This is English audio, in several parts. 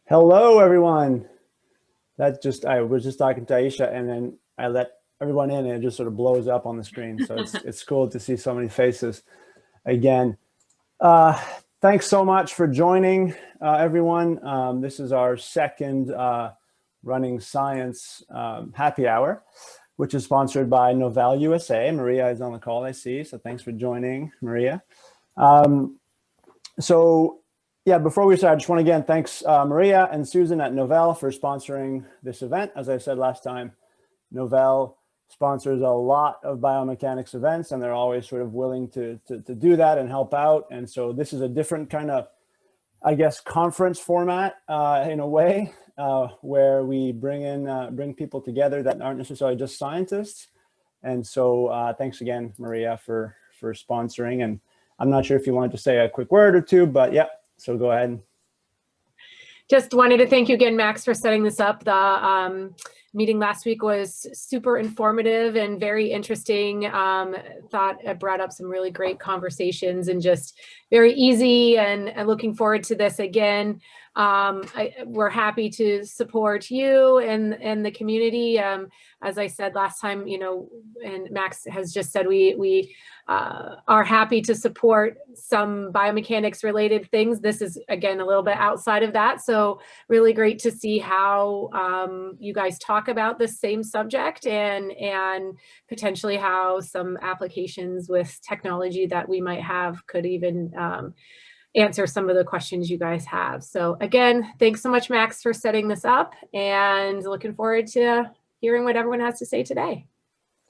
Hello, everyone. I was just talking to Aisha, and then I let everyone in, and it just sort of blows up on the screen. So it's cool to see so many faces again. Uh, Thanks so much for joining, everyone. This is our second running science happy hour, which is sponsored by Novell USA. Maria is on the call, I see. So thanks for joining, Maria. So yeah, before we start, I just want to again thanks Maria and Susan at Novell for sponsoring this event. As I said last time, Novell sponsors a lot of biomechanics events, and they're always sort of willing to do that and help out. And so this is a different kind of, I guess, conference format in a way, where we bring people together that aren't necessarily just scientists. And so thanks again, Maria, for sponsoring. And I'm not sure if you wanted to say a quick word or two, but yeah, so go ahead. Just wanted to thank you again, Max, for setting this up. The meeting last week was super informative and very interesting. Thought it brought up some really great conversations and just very easy, and looking forward to this again. We're happy to support you and the community. As I said last time, and Max has just said, we are happy to support some biomechanics related things. This is, again, a little bit outside of that. So really great to see how you guys talk about the same subject and potentially how some applications with technology that we might have could even answer some of the questions you guys have. So again, thanks so much, Max, for setting this up, and looking forward to hearing what everyone has to say today.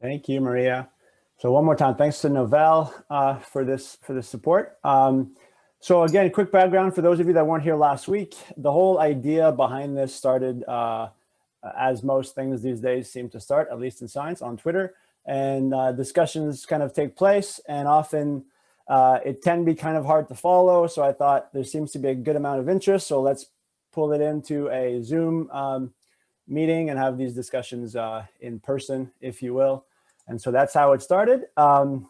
Thank you, Maria. So one more time, thanks to Novell for this support. So again, quick background for those of you that weren't here last week. The whole idea behind this started, as most things these days seem to start, at least in science, on Twitter. And discussions kind of take place, and often it can be kind of hard to follow. So I thought there seems to be a good amount of interest. So let's pull it into a Zoom meeting and have these discussions in person, if you will. And so that's how it started. And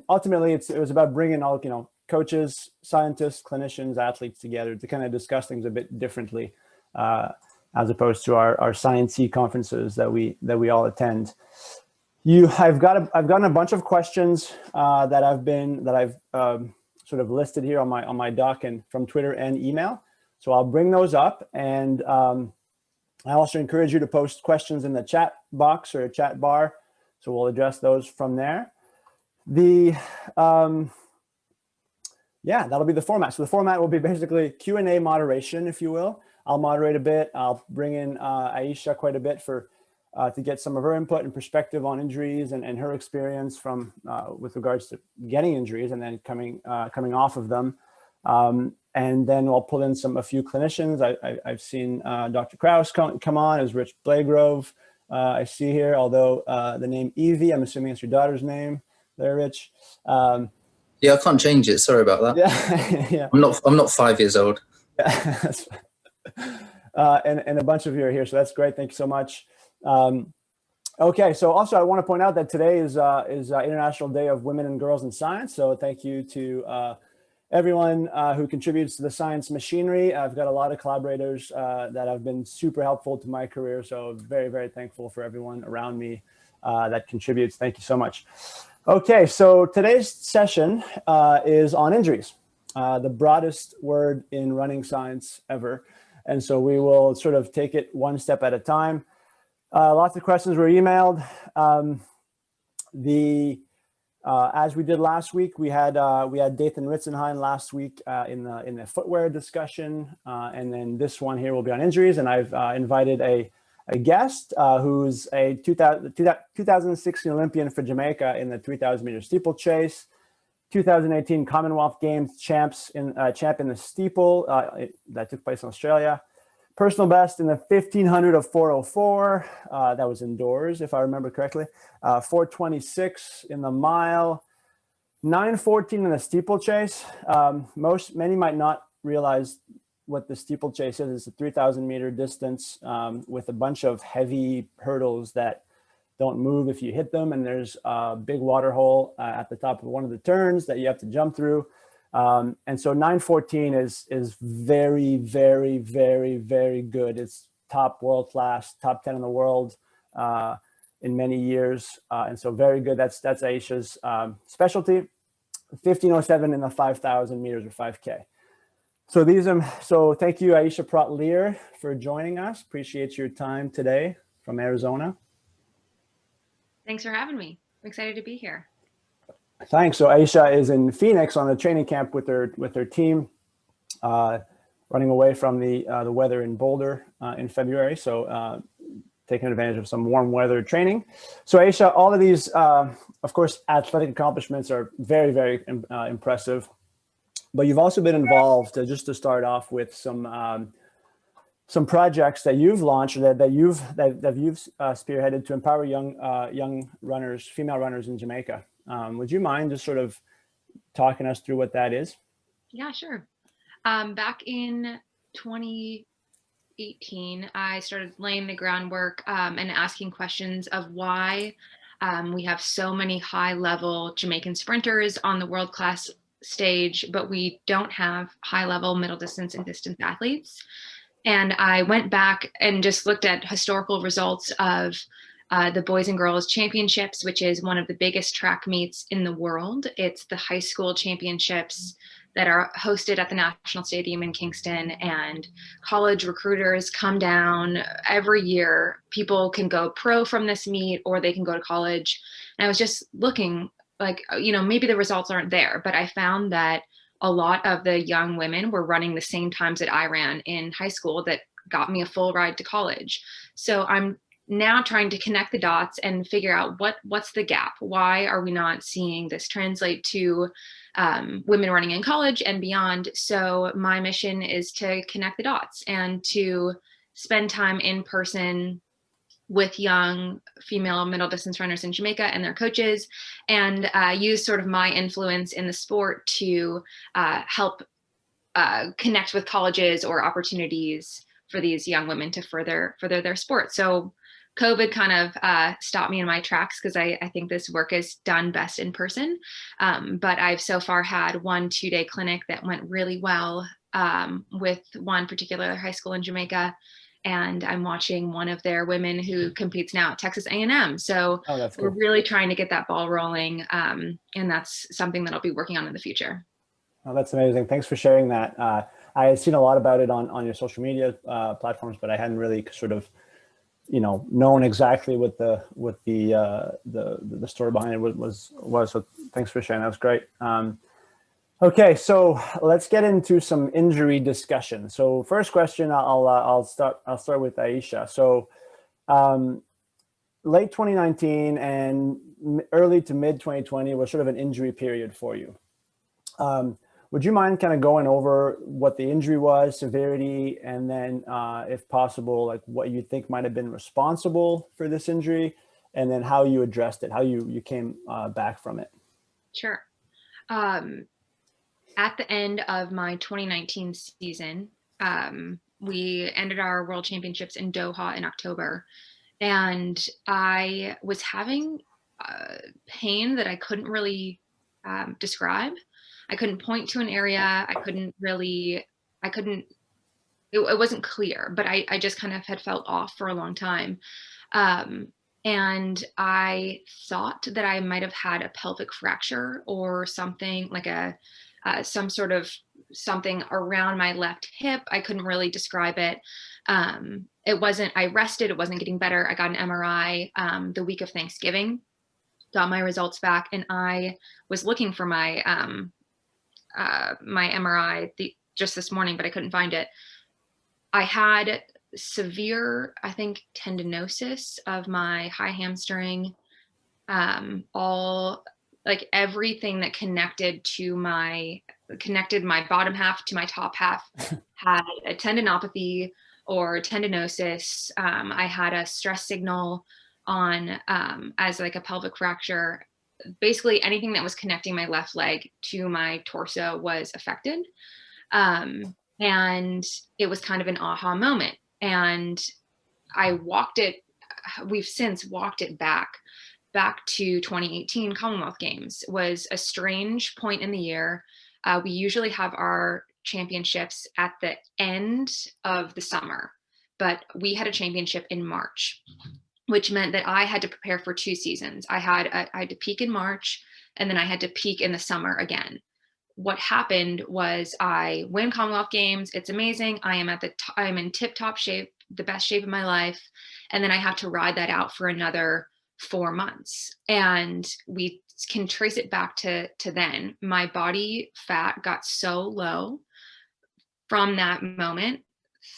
ultimately, it was about bringing all, coaches, scientists, clinicians, athletes together to kind of discuss things a bit differently, as opposed to our science-y conferences that we all attend. I've gotten a bunch of questions that I've sort of listed here on my doc and from Twitter and email. So I'll bring those up, and I also encourage you to post questions in the chat box or chat bar. So we'll address those from there. That'll be the format. So the format will be basically Q&A moderation, if you will. I'll moderate a bit. I'll bring in Aisha quite a bit to get some of her input and perspective on injuries and her experience from with regards to getting injuries and then coming off of them. And then I'll pull in a few clinicians. I've seen Dr. Krause come on, as Rich Blagrove I see here, although the name Evie, I'm assuming it's your daughter's name there, Rich. Yeah, I can't change it. Sorry about that. Yeah, yeah. I'm not 5 years old. Yeah, and a bunch of you are here, so that's great. Thank you so much. Okay, so also I want to point out that today is International Day of Women and Girls in Science. So thank you to everyone who contributes to the science machinery. I've got a lot of collaborators that have been super helpful to my career. So very, very thankful for everyone around me that contributes. Thank you so much. Okay, so today's session is on injuries, the broadest word in running science ever. And so we will sort of take it one step at a time. Lots of questions were emailed. As we did last week, we had Dathan Ritzenheim last week in the footwear discussion, and then this one here will be on injuries. And I've invited a guest who's a 2016 Olympian for Jamaica in the 3,000 meter steeplechase, 2018 Commonwealth Games champ in the steeple that took place in Australia. Personal best in the 1500 of 404. That was indoors, if I remember correctly. 426 in the mile. 914 in the steeplechase. Many might not realize what the steeplechase is. It's a 3,000 meter distance with a bunch of heavy hurdles that don't move if you hit them. And there's a big water hole at the top of one of the turns that you have to jump through. And so 914 is very, very, very, very good. It's top world class, top 10 in the world in many years. And so very good. That's Aisha's specialty. 1507 in the 5,000 meters or 5K. So so thank you, Aisha Praught Leer, for joining us. Appreciate your time today from Arizona. Thanks for having me. I'm excited to be here. Thanks. So Aisha is in Phoenix on a training camp with her team, running away from the weather in Boulder in February. So taking advantage of some warm weather training. So Aisha, all of these, of course, athletic accomplishments are very, very impressive. But you've also been involved, just to start off with, some projects that you've launched that you've spearheaded to empower young runners, female runners in Jamaica. Would you mind just sort of talking us through what that is? Yeah, sure. Back in 2018, I started laying the groundwork and asking questions of why we have so many high-level Jamaican sprinters on the world-class stage, but we don't have high-level middle distance and distance athletes. And I went back and just looked at historical results of the Boys and Girls Championships, which is one of the biggest track meets in the world. It's the high school championships that are hosted at the National Stadium in Kingston, and college recruiters come down every year. People can go pro from this meet, or they can go to college. And I was just looking like, maybe the results aren't there, but I found that a lot of the young women were running the same times that I ran in high school that got me a full ride to college. So I'm now trying to connect the dots and figure out what's the gap. Why are we not seeing this translate to women running in college and beyond? So my mission is to connect the dots and to spend time in person with young female middle distance runners in Jamaica and their coaches, and use sort of my influence in the sport to help connect with colleges or opportunities for these young women to further their sport. So COVID kind of stopped me in my tracks, because I think this work is done best in person. But I've so far had 1 2-day clinic that went really well with one particular high school in Jamaica. And I'm watching one of their women who competes now at Texas A&M. So we're really trying to get that ball rolling. And that's something that I'll be working on in the future. Oh, that's amazing. Thanks for sharing that. I had seen a lot about it on your social media platforms, but I hadn't really sort of, known exactly what the story behind it was. So thanks for sharing. That was great. Okay, so let's get into some injury discussion. So first question, I'll start with Aisha. So late 2019 and early to mid 2020 was sort of an injury period for you. Would you mind kind of going over what the injury was, severity, and then if possible, like what you think might have been responsible for this injury, and then how you addressed it, how you came back from it? Sure. At the end of my 2019 season, we ended our World Championships in Doha in October, and I was having pain that I couldn't really describe. I couldn't point to an area. It wasn't clear, but I just kind of had felt off for a long time. And I thought that I might have had a pelvic fracture or something, like some sort of something around my left hip. I couldn't really describe it. I rested, it wasn't getting better. I got an MRI the week of Thanksgiving, got my results back, and I was looking for my my MRI just this morning, but I couldn't find it. I had severe, I think, tendinosis of my high hamstring. Like everything that connected my bottom half to my top half had a tendinopathy or tendinosis. I had a stress signal on as like a pelvic fracture. Basically anything that was connecting my left leg to my torso was affected. And it was kind of an aha moment. And we've since walked it back to 2018 Commonwealth Games. Was a strange point in the year. We usually have our championships at the end of the summer, but we had a championship in March, which meant that I had to prepare for 2 seasons. I had to peak in March, and then I had to peak in the summer again. What happened was I win Commonwealth Games. It's amazing. I'm in tip-top shape, the best shape of my life. And then I have to ride that out for another 4 months. And we can trace it back to then. My body fat got so low from that moment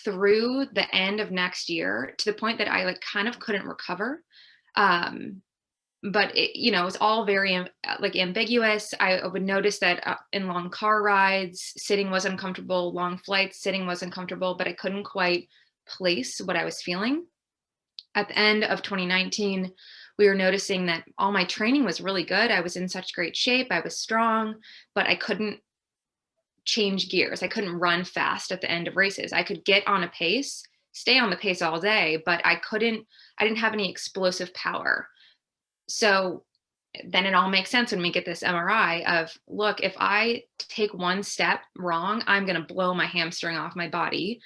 through the end of next year, to the point that I kind of couldn't recover. But it was all very ambiguous. I would notice that in long car rides, sitting was uncomfortable, long flights, sitting was uncomfortable, but I couldn't quite place what I was feeling. At the end of 2019, we were noticing that all my training was really good. I was in such great shape. I was strong, but I couldn't change gears. I couldn't run fast at the end of races. I could get on a pace, stay on the pace all day, but I didn't have any explosive power. So then it all makes sense when we get this MRI of, look, if I take one step wrong, I'm going to blow my hamstring off my body.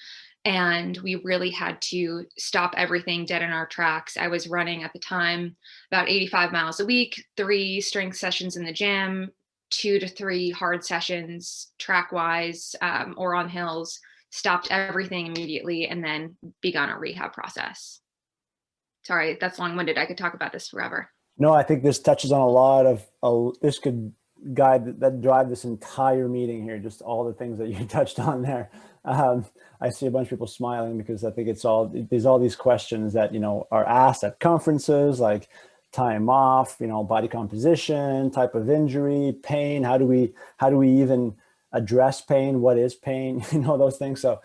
And we really had to stop everything dead in our tracks. I was running at the time about 85 miles a week, 3 strength sessions in the gym, 2 to 3 hard sessions track-wise or on hills, stopped everything immediately, and then begun a rehab process. Sorry, that's long-winded. I could talk about this forever. No, I think this touches on a lot of, this could drive this entire meeting here, just all the things that you touched on there. I see a bunch of people smiling because I think there's all these questions that, are asked at conferences, like time off, body composition, type of injury, pain. How do we even address pain? What is pain? Those things. So,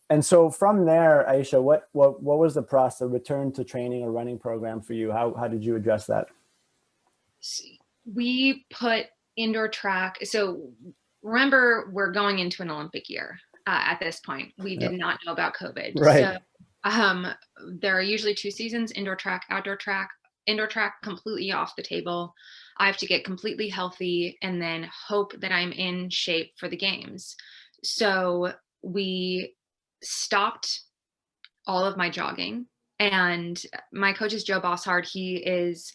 and so from there, Aisha, what was the process, the return to training or running program for you? How did you address that? We put indoor track. So remember, we're going into an Olympic year at this point. We did not know about COVID. Right. So there are usually 2 seasons, indoor track, outdoor track. Indoor track completely off the table. I have to get completely healthy and then hope that I'm in shape for the games. So we stopped all of my jogging, and my coach is Joe Bosshard. He is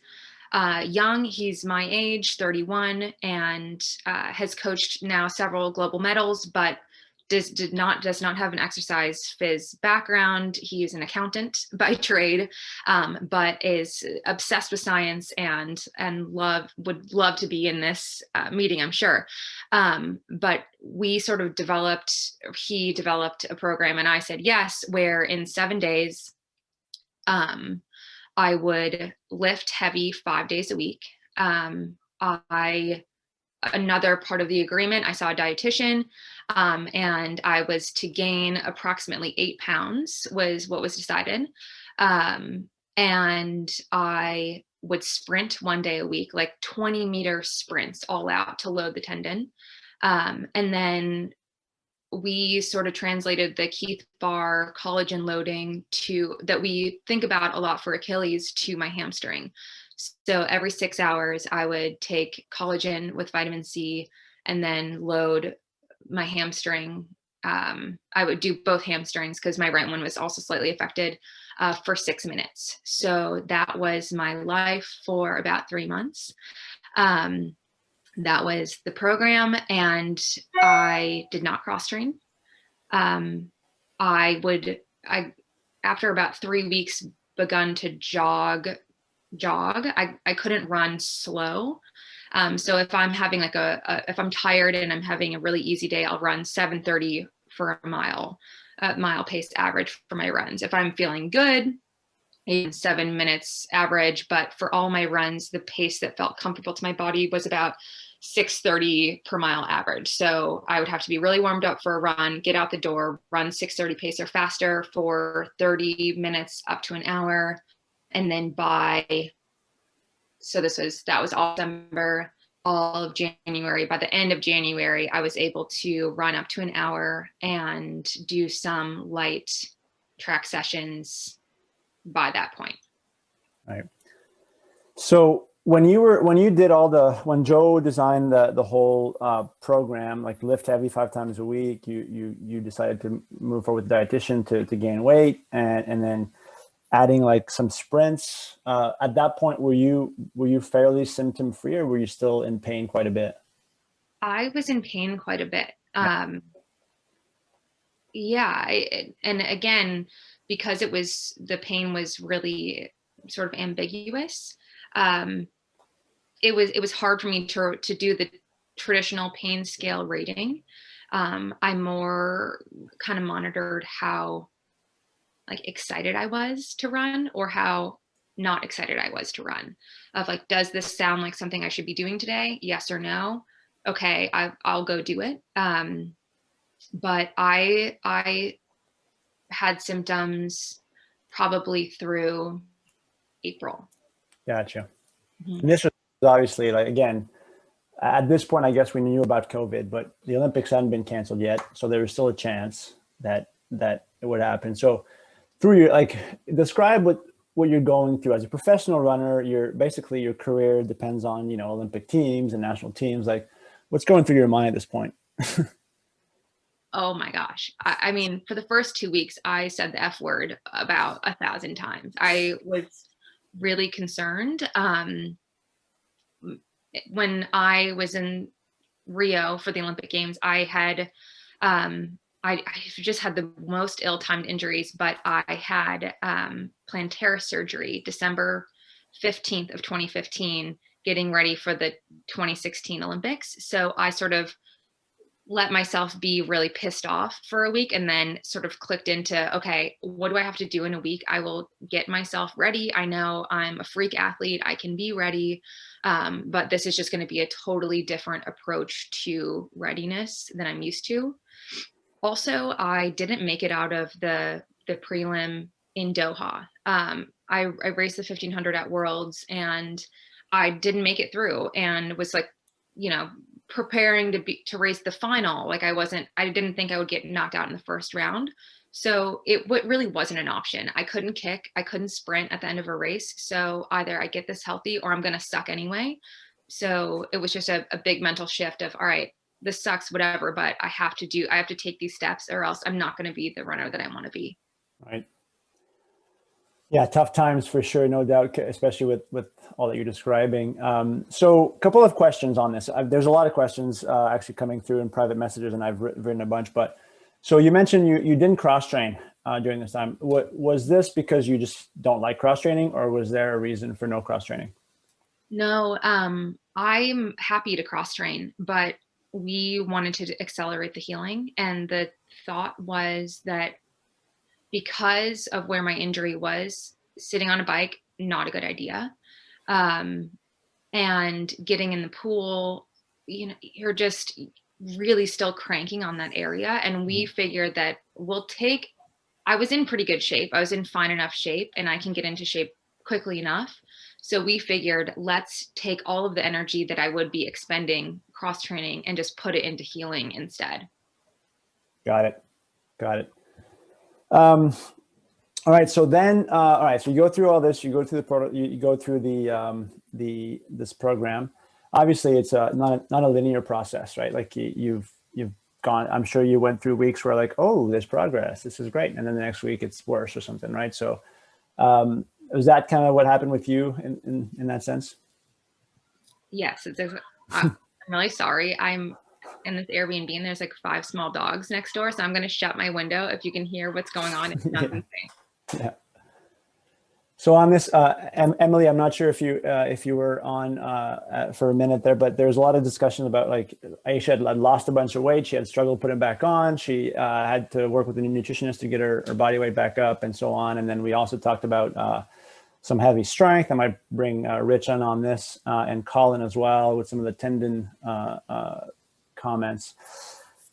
young. He's my age, 31, and has coached now several global medals, but does not have an exercise phys background. He is an accountant by trade, but is obsessed with science and would love to be in this meeting, I'm sure. But we sort of he developed a program, and I said yes, where in 7 days, I would lift heavy 5 days a week. Another part of the agreement, I saw a dietitian, and I was to gain approximately 8 pounds was what was decided. And I would sprint 1 day a week, like 20-meter sprints all out to load the tendon. And then we sort of translated the Keith bar collagen loading that we think about a lot for Achilles to my hamstring. So every 6 hours, I would take collagen with vitamin C and then load my hamstring. I would do both hamstrings because my right one was also slightly affected for 6 minutes. So that was my life for about 3 months. That was the program, and I did not cross train. After about 3 weeks, begun to jog. I couldn't run slow. So if I'm having if I'm tired and I'm having a really easy day, I'll run 7:30 for a mile pace average for my runs. If I'm feeling good, 7 minutes average, but for all my runs, the pace that felt comfortable to my body was about 6:30 per mile average. So I would have to be really warmed up for a run, get out the door, run 6:30 pace or faster for 30 minutes up to an hour. And then that was all December, all of January. By the end of January, I was able to run up to an hour and do some light track sessions by that point. Right. So when you did when Joe designed the whole program, like lift heavy 5 times a week, you decided to move forward with a dietitian to gain weight, and then adding like some sprints. At that point, were you fairly symptom free, or were you still in pain quite a bit? I was in pain quite a bit. And again, because the pain was really sort of ambiguous. It was hard for me to do the traditional pain scale rating. I more kind of monitored how like excited I was to run, or how not excited I was to run. Of like, does this sound like something I should be doing today? Yes or no? Okay, I'll go do it. But I had symptoms probably through April. Gotcha. Mm-hmm. And this was obviously, like, again, at this point, I guess we knew about COVID, but the Olympics hadn't been canceled yet, so there was still a chance that it would happen. So, describe what you're going through as a professional runner. Basically your career depends on, Olympic teams and national teams. Like, what's going through your mind at this point? Oh my gosh. I mean, for the first 2 weeks, I said the F word about 1,000 times. I was really concerned. When I was in Rio for the Olympic Games, I had, I just had the most ill-timed injuries, but I had plantar surgery December 15th of 2015, getting ready for the 2016 Olympics. So I sort of let myself be really pissed off for a week, and then sort of clicked into, okay, what do I have to do in a week? I will get myself ready. I know I'm a freak athlete. I can be ready. But this is just going to be a totally different approach to readiness than I'm used to. Also, I didn't make it out of the prelim in Doha. I raced the 1500 at Worlds, and I didn't make it through, and was like, preparing to race the final. Like I didn't think I would get knocked out in the first round. So it really wasn't an option. I couldn't kick, I couldn't sprint at the end of a race. So either I get this healthy or I'm going to suck anyway. So it was just a big mental shift of, all right, this sucks, whatever, but I have to take these steps, or else I'm not going to be the runner that I want to be. Right. Yeah, tough times for sure, no doubt, especially with all that you're describing. So a couple of questions on this. There's a lot of questions actually coming through in private messages, and I've written a bunch. But so you mentioned you didn't cross-train during this time. Was this because you just don't like cross-training, or was there a reason for no cross-training? No, I'm happy to cross-train, but we wanted to accelerate the healing. And the thought was that because of where my injury was, sitting on a bike, not a good idea. And getting in the pool, you're just really still cranking on that area. And we figured that I was in pretty good shape. I was in fine enough shape, and I can get into shape quickly enough. So we figured, let's take all of the energy that I would be expending cross training and just put it into healing instead. Got it. All right. So then, so you go through all this, you go through this program. Obviously it's not a linear process, right? Like you've gone, I'm sure you went through weeks where like, oh, there's progress, this is great. And then the next week it's worse or something, right? So, was that kind of what happened with you in that sense? Yes. I'm really sorry. I'm in this Airbnb, and there's like 5 small dogs next door. So I'm going to shut my window if you can hear what's going on. It's nothing. Yeah. So on this, Emily, I'm not sure if you were on for a minute there, but there's a lot of discussion about like Aisha had lost a bunch of weight. She had struggled putting it back on. She had to work with a nutritionist to get her body weight back up and so on. And then we also talked about some heavy strength. I might bring Rich on this and Colin as well with some of the tendon comments.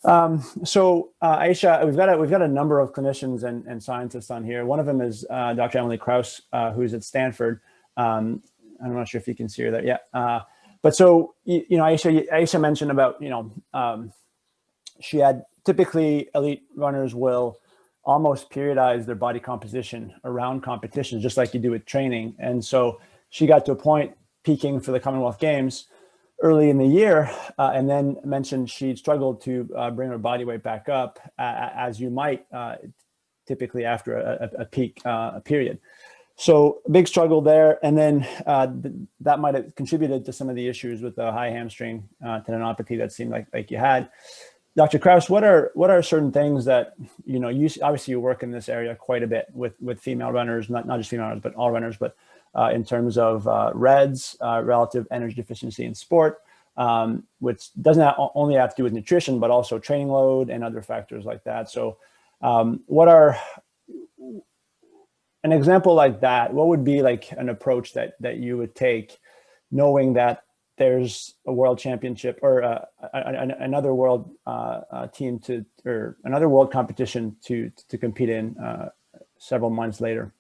So Aisha, we've got a number of clinicians and scientists on here. One of them is Dr. Emily Krauss, who's at Stanford. I'm not sure if you can see her there. Yeah. But so, Aisha mentioned about, she had typically elite runners will almost periodize their body composition around competitions, just like you do with training. And so she got to a point peaking for the Commonwealth Games early in the year, and then mentioned she struggled to bring her body weight back up, as you might typically after a peak period. So big struggle there. And then that might have contributed to some of the issues with the high hamstring tendinopathy that seemed like you had. Dr. Kraus, what are certain things that, you obviously you work in this area quite a bit with female runners, not just female runners, but all runners, but in terms of REDS, relative energy deficiency in sport, which doesn't only have to do with nutrition, but also training load and other factors like that. So what are an example like that? What would be like an approach that you would take, knowing that there's a world championship or another world team or another world competition to compete in several months later?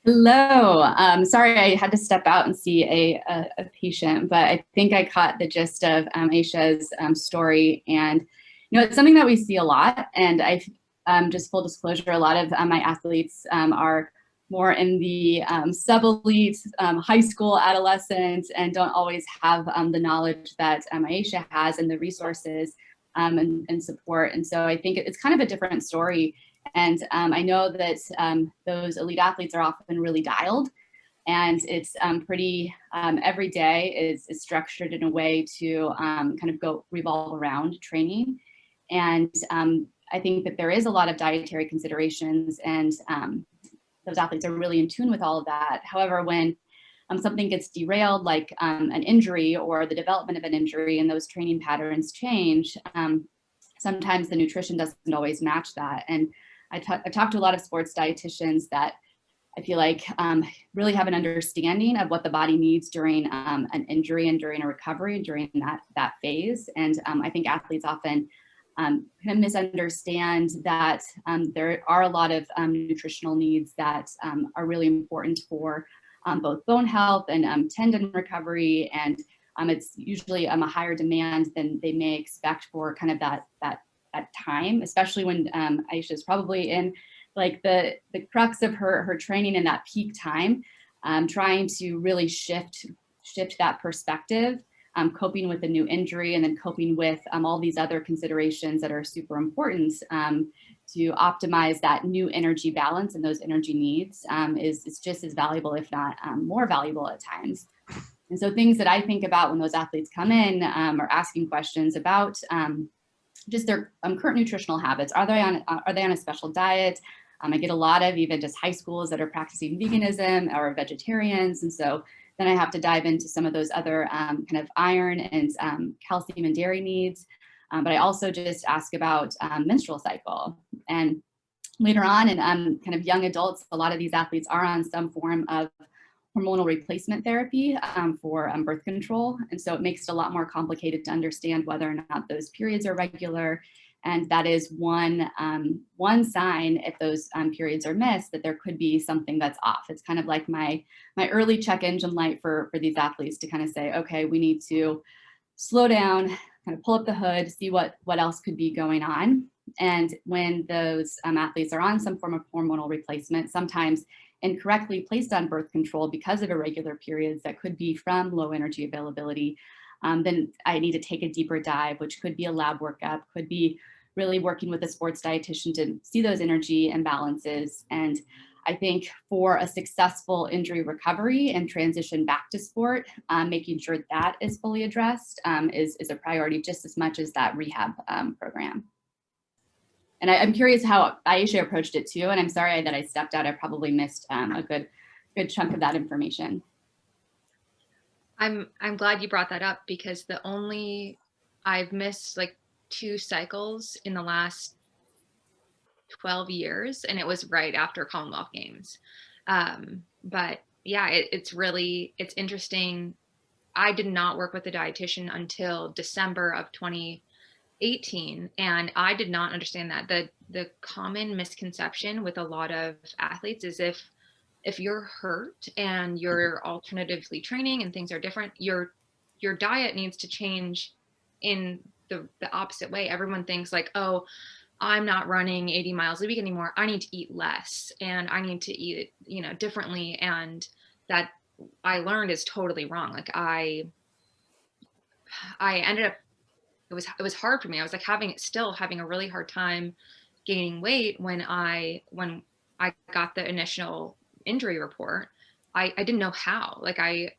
Hello. Sorry, I had to step out and see a patient, but I think I caught the gist of Aisha's story. And, it's something that we see a lot. And just full disclosure, a lot of my athletes are more in the sub-elite, high school, adolescent, and don't always have the knowledge that Aisha has and the resources and support. And so I think it's kind of a different story. And I know that those elite athletes are often really dialed, and it's pretty, every day is structured in a way to kind of revolve around training. And I think that there is a lot of dietary considerations, and those athletes are really in tune with all of that. However, when something gets derailed, like an injury or the development of an injury, and those training patterns change, sometimes the nutrition doesn't always match that. And I've talked to a lot of sports dietitians that I feel like really have an understanding of what the body needs during an injury and during a recovery, during that phase. And I think athletes often kind of misunderstand that there are a lot of nutritional needs that are really important for both bone health and tendon recovery. And it's usually a higher demand than they may expect for kind of that time, especially when Aisha is probably in like the crux of her training in that peak time, trying to really shift that perspective, coping with a new injury, and then coping with all these other considerations that are super important to optimize that new energy balance and those energy needs is just as valuable, if not more valuable at times. And so things that I think about when those athletes come in are asking questions about just their current nutritional habits. Are they on a special diet? I get a lot of even just high schools that are practicing veganism or vegetarians. And so then I have to dive into some of those other kind of iron and calcium and dairy needs. But I also just ask about menstrual cycle. And later on in kind of young adults, a lot of these athletes are on some form of hormonal replacement therapy for birth control. And so it makes it a lot more complicated to understand whether or not those periods are regular. And that is one sign, if those periods are missed, that there could be something that's off. It's kind of like my early check engine light for these athletes to kind of say, okay, we need to slow down, kind of pull up the hood, see what else could be going on. And when those athletes are on some form of hormonal replacement, sometimes incorrectly placed on birth control because of irregular periods that could be from low energy availability, then I need to take a deeper dive, which could be a lab workup, could be really working with a sports dietitian to see those energy imbalances. And I think for a successful injury recovery and transition back to sport, making sure that is fully addressed is a priority just as much as that rehab program. And I'm curious how Aisha approached it too. And I'm sorry that I stepped out. I probably missed a good chunk of that information. I'm glad you brought that up, because I've missed like 2 cycles in the last 12 years, and it was right after Commonwealth Games. But yeah, it's interesting. I did not work with a dietitian until December of 2018, and I did not understand that. The common misconception with a lot of athletes is if you're hurt and you're alternatively training and things are different, your diet needs to change in the opposite way. Everyone thinks like, oh, I'm not running 80 miles a week anymore. I need to eat less, and I need to eat, differently. And that I learned is totally wrong. Like I ended up, it was hard for me. I was like still having a really hard time gaining weight when I got the initial injury report. I didn't know how. Like I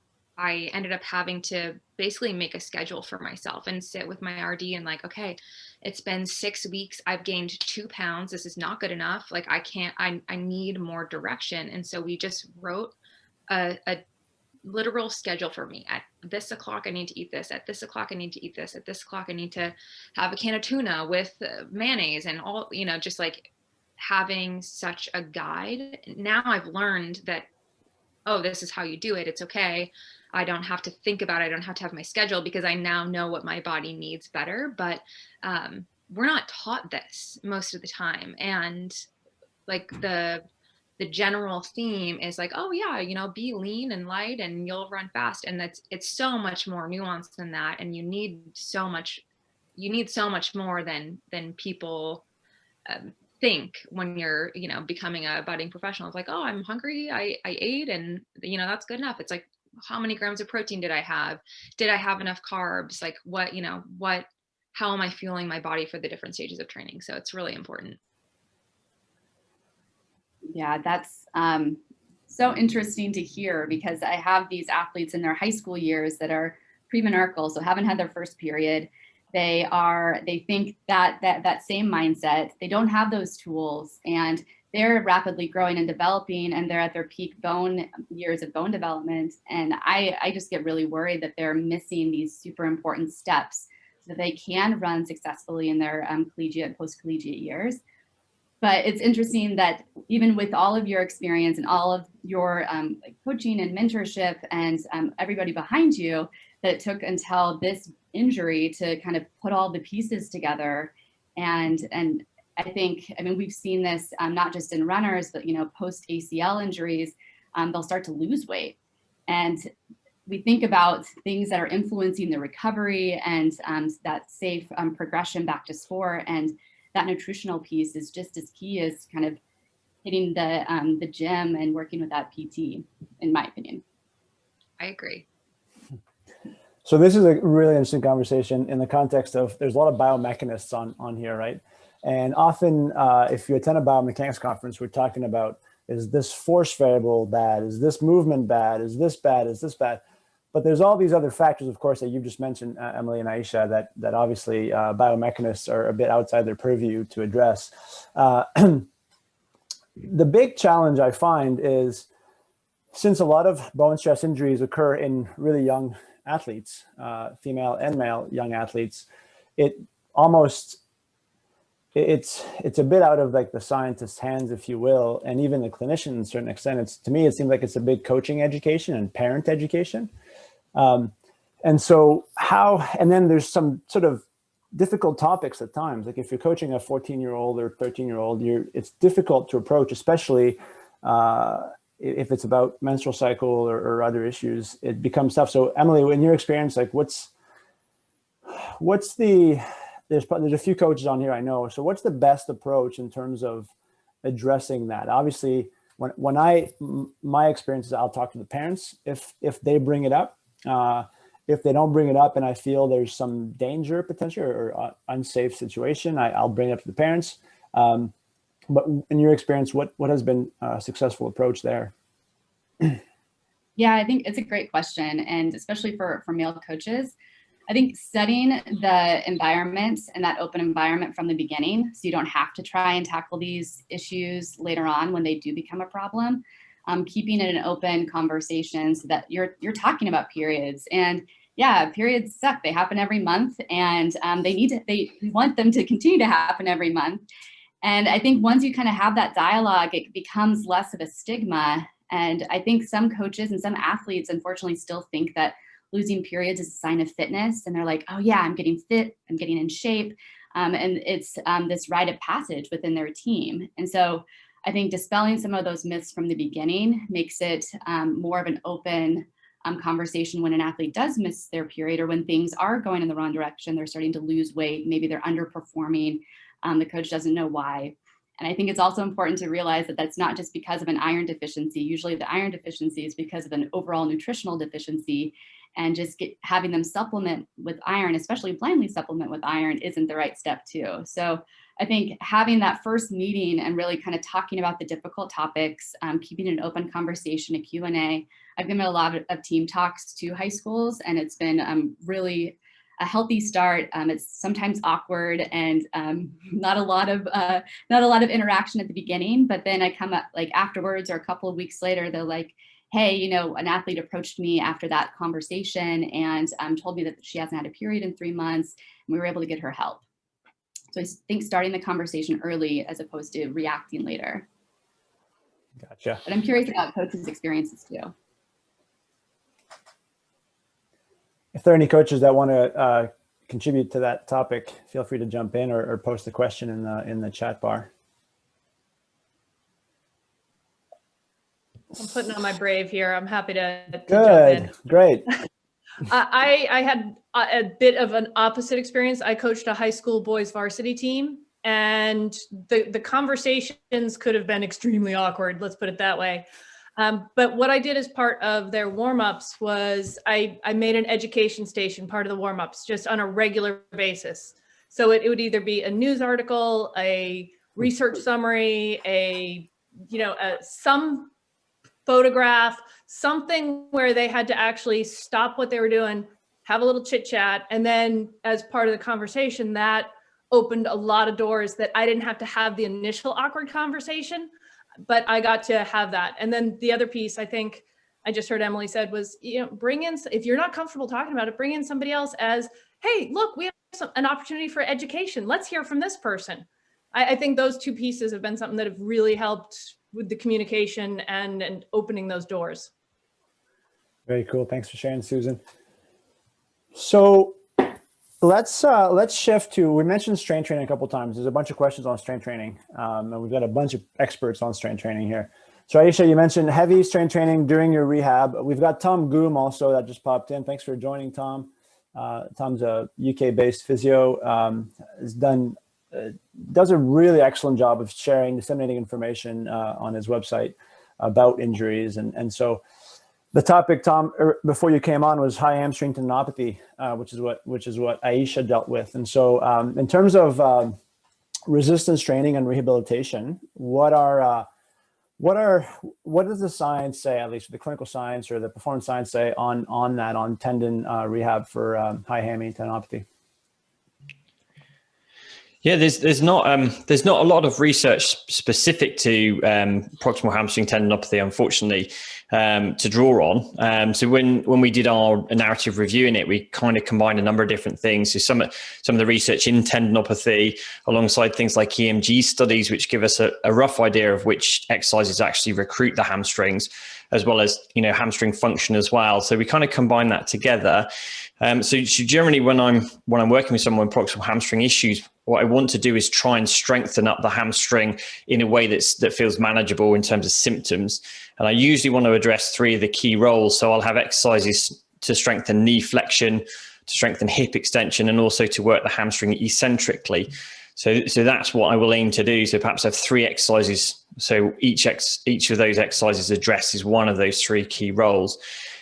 ended up having to basically make a schedule for myself and sit with my RD and like, okay, it's been 6 weeks. I've gained 2 pounds. This is not good enough. Like I need more direction. And so we just wrote a literal schedule for me. At this o'clock, I need to eat this. At this o'clock, I need to eat this. At this o'clock, I need to have a can of tuna with mayonnaise and all, just like having such a guide. Now I've learned that, oh, this is how you do it. It's okay. I don't have to think about it. I don't have to have my schedule because I now know what my body needs better. But we're not taught this most of the time. And like the general theme is like, oh yeah, be lean and light and you'll run fast. And it's so much more nuanced than that. And you need so much more than people think when you're, becoming a budding professional. It's like, oh, I'm hungry. I ate and that's good enough. It's like, how many grams of protein did I have? Did I have enough carbs? Like how am I fueling my body for the different stages of training? So it's really important. Yeah, that's so interesting to hear, because I have these athletes in their high school years that are premenarchal, so haven't had their first period. They think that same mindset. They don't have those tools, and they're rapidly growing and developing, and they're at their peak years of bone development. And I just get really worried that they're missing these super important steps so that they can run successfully in their collegiate, post-collegiate years. But it's interesting that even with all of your experience and all of your coaching and mentorship and everybody behind you, that it took until this injury to kind of put all the pieces together. And I mean, we've seen this not just in runners, but, post ACL injuries, they'll start to lose weight. And we think about things that are influencing the recovery and that safe progression back to sport. And that nutritional piece is just as key as kind of hitting the gym and working with that PT, in my opinion. I agree. So this is a really interesting conversation in the context of, there's a lot of biomechanists on here, right? And often if you attend a biomechanics conference, we're talking about, is this force variable bad? Is this movement bad? Is this bad? Is this bad? But there's all these other factors, of course, that you've just mentioned, Emily and Aisha, that obviously biomechanists are a bit outside their purview to address. The big challenge I find is, since a lot of bone stress injuries occur in really young athletes, female and male young athletes, it's a bit out of like the scientist's hands, if you will, and even the clinician to a certain extent. To me, it seems like it's a big coaching education and parent education. And so and then there's some sort of difficult topics at times. Like if you're coaching a 14-year-old or 13-year-old, it's difficult to approach, especially if it's about menstrual cycle or other issues. It becomes tough. So Emily, in your experience, like what's there's a few coaches on here, I know. So what's the best approach in terms of addressing that? Obviously, my experience is I'll talk to the parents if they bring it up. If they don't bring it up and I feel there's some danger potential or unsafe situation, I'll bring it up to the parents. But in your experience, what has been a successful approach there? Yeah, I think it's a great question. And especially for male coaches, I think setting the environment and that open environment from the beginning, so you don't have to try and tackle these issues later on when they do become a problem. Keeping it an open conversation so that you're talking about periods. And yeah, periods suck. They happen every month, and we want them to continue to happen every month. And I think once you kind of have that dialogue, it becomes less of a stigma. And I think some coaches and some athletes, unfortunately, still think that losing periods is a sign of fitness. And they're like, oh yeah, I'm getting fit, I'm getting in shape. And it's this rite of passage within their team. And so I think dispelling some of those myths from the beginning makes it more of an open conversation when an athlete does miss their period, or when things are going in the wrong direction, they're starting to lose weight, maybe they're underperforming, the coach doesn't know why. And I think it's also important to realize that that's not just because of an iron deficiency. Usually the iron deficiency is because of an overall nutritional deficiency, and just having them supplement with iron, especially blindly supplement with iron, isn't the right step too. So I think having that first meeting and really kind of talking about the difficult topics, keeping an open conversation, a Q&A. I've given a lot of team talks to high schools, and it's been really a healthy start. It's sometimes awkward and not a lot of interaction at the beginning, but then I come up like afterwards or a couple of weeks later, they're like, hey, you know, an athlete approached me after that conversation and told me that she hasn't had a period in 3 months, and we were able to get her help. So I think starting the conversation early as opposed to reacting later. Gotcha. But I'm curious about coaches' experiences too. If there are any coaches that want to contribute to that topic, feel free to jump in or post a question in the chat bar. I'm putting on my brave here. I'm happy to jump in. Great. I had a bit of an opposite experience. I coached a high school boys varsity team, and the conversations could have been extremely awkward. Let's put it that way. But what I did as part of their warm-ups was I made an education station part of the warm-ups just on a regular basis. So it would either be a news article, a research summary, some photograph, something where they had to actually stop what they were doing, have a little chit chat. And then as part of the conversation, that opened a lot of doors that I didn't have to have the initial awkward conversation, but I got to have that. And then the other piece I think I just heard Emily said was, bring in, if you're not comfortable talking about it, bring in somebody else as, hey, look, we have an opportunity for education. Let's hear from this person. I think those two pieces have been something that have really helped with the communication and opening those doors. Very cool. Thanks for sharing, Susan. So let's shift to, we mentioned strength training a couple of times. There's a bunch of questions on strength training, and we've got a bunch of experts on strength training here. So Aisha, you mentioned heavy strength training during your rehab. We've got Tom Goom also that just popped in. Thanks for joining, Tom. Tom's a UK-based physio, does a really excellent job of sharing, disseminating information on his website about injuries. And so the topic, Tom, before you came on, was high hamstring tendinopathy, which is what Aisha dealt with. And so in terms of resistance training and rehabilitation, what does the science say, at least the clinical science or the performance science say on tendon rehab for high hammy tendinopathy? Yeah, there's not a lot of research specific to proximal hamstring tendinopathy, unfortunately, to draw on. So when we did our narrative review in it, we kind of combined a number of different things. So some of the research in tendinopathy, alongside things like EMG studies, which give us a rough idea of which exercises actually recruit the hamstrings, as well as hamstring function as well. So we kind of combine that together. So generally, when I'm working with someone with proximal hamstring issues, what I want to do is try and strengthen up the hamstring in a way that feels manageable in terms of symptoms. And I usually want to address three of the key roles. So I'll have exercises to strengthen knee flexion, to strengthen hip extension, and also to work the hamstring eccentrically. So that's what I will aim to do. So perhaps have 3 exercises. So each of those exercises addresses one of those 3 key roles.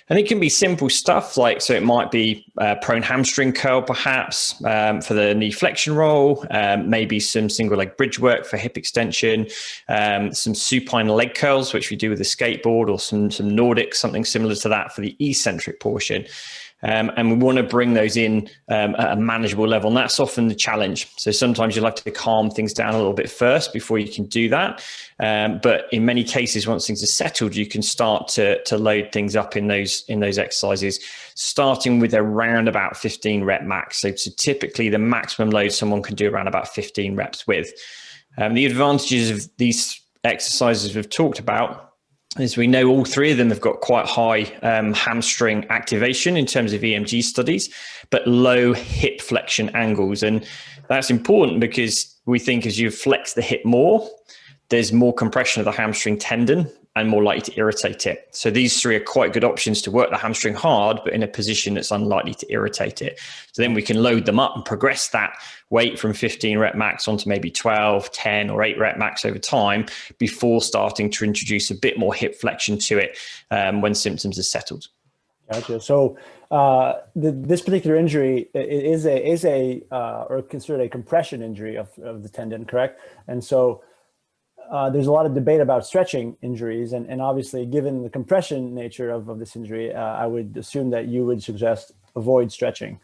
And it can be simple stuff like, so it might be prone hamstring curl, perhaps for the knee flexion roll, maybe some single leg bridge work for hip extension, some supine leg curls, which we do with a skateboard, or some Nordic, something similar to that for the eccentric portion. And we want to bring those in at a manageable level. And that's often the challenge. So sometimes you'll have to calm things down a little bit first before you can do that. But in many cases, once things are settled, you can start to load things up in those exercises, starting with around about 15 rep max. So typically the maximum load someone can do around about 15 reps with. The advantages of these exercises we've talked about is we know all 3 of them have got quite high hamstring activation in terms of EMG studies, but low hip flexion angles. And that's important because we think as you flex the hip more, there's more compression of the hamstring tendon and more likely to irritate it. So these three are quite good options to work the hamstring hard, but in a position that's unlikely to irritate it. So then we can load them up and progress that weight from 15 rep max onto maybe 12, 10 or 8 rep max over time before starting to introduce a bit more hip flexion to it when symptoms are settled. Gotcha. So this particular injury is or considered a compression injury of the tendon, correct? And so there's a lot of debate about stretching injuries, and obviously, given the compression nature of this injury, I would assume that you would suggest avoid stretching.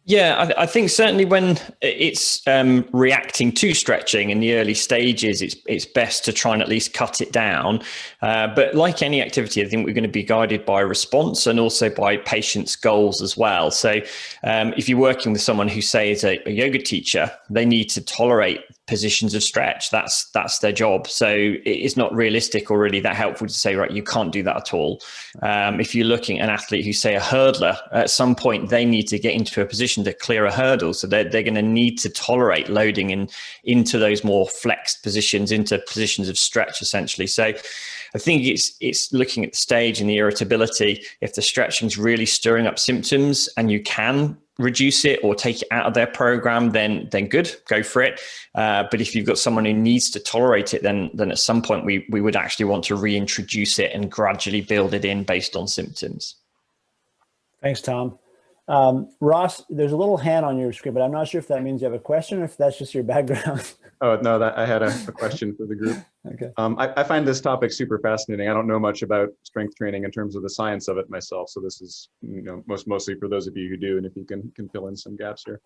Yeah, I think certainly when it's reacting to stretching in the early stages, it's best to try and at least cut it down. But like any activity, I think we're going to be guided by response and also by patient's goals as well. So if you're working with someone who, say, is a yoga teacher, they need to tolerate positions of stretch. That's their job. So it's not realistic or really that helpful to say, right, you can't do that at all. If you're looking at an athlete who's, say, a hurdler, at some point they need to get into a position to clear a hurdle. So they're going to need to tolerate loading into those more flexed positions, into positions of stretch, essentially. So I think it's looking at the stage and the irritability. If the stretching is really stirring up symptoms and you can reduce it or take it out of their program, then good, go for it. But if you've got someone who needs to tolerate it, then at some point we would actually want to reintroduce it and gradually build it in based on symptoms. Thanks, Tom. Ross, there's a little hand on your screen, but I'm not sure if that means you have a question or if that's just your background. Oh, no, I had a question for the group. Okay. I find this topic super fascinating. I don't know much about strength training in terms of the science of it myself. So this is, mostly for those of you who do, and if you can fill in some gaps here.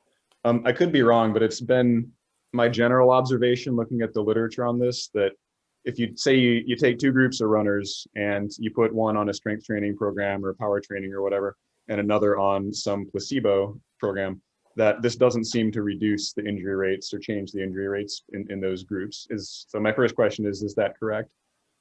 I could be wrong, but it's been my general observation looking at the literature on this, that if you say you take two groups of runners and you put one on a strength training program or power training or whatever, and another on some placebo program, that this doesn't seem to reduce the injury rates or change the injury rates in those groups. So my first question is that correct?